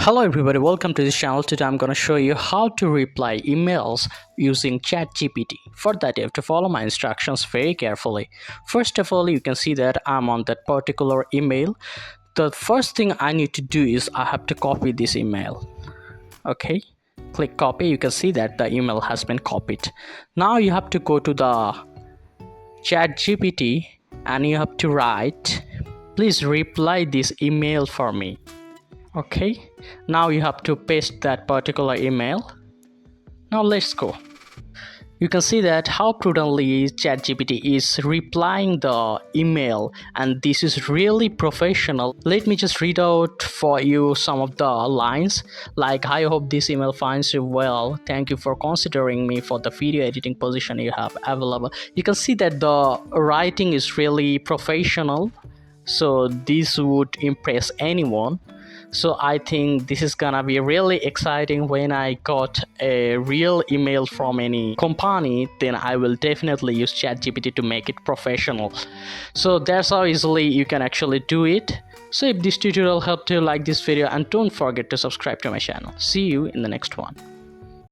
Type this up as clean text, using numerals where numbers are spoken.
Hello everybody, welcome to this channel. Today I'm going to show you how to reply emails using Chatgpt. For that you have to follow my instructions very carefully. First of all, you can see that I'm on that particular email. The first thing I need to do is I have to copy this email. Okay, click copy. You can see that the email has been copied. Now you have to go to the Chatgpt and you have to write, please reply this email for me. Okay, now you have to paste that particular email. Now let's go. You can see that how prudently Chatgpt is replying the email, and this is really professional. Let me just read out for you some of the lines like, I hope this email finds you well. Thank you for considering me for the video editing position you have available. You can see that the writing is really professional, so this would impress anyone. So I think this is gonna be really exciting. When I got a real email from any company, then I will definitely use Chatgpt to make it professional. So that's how easily you can actually do it. So if this tutorial helped you, like this video and don't forget to subscribe to my channel. See you in the next one.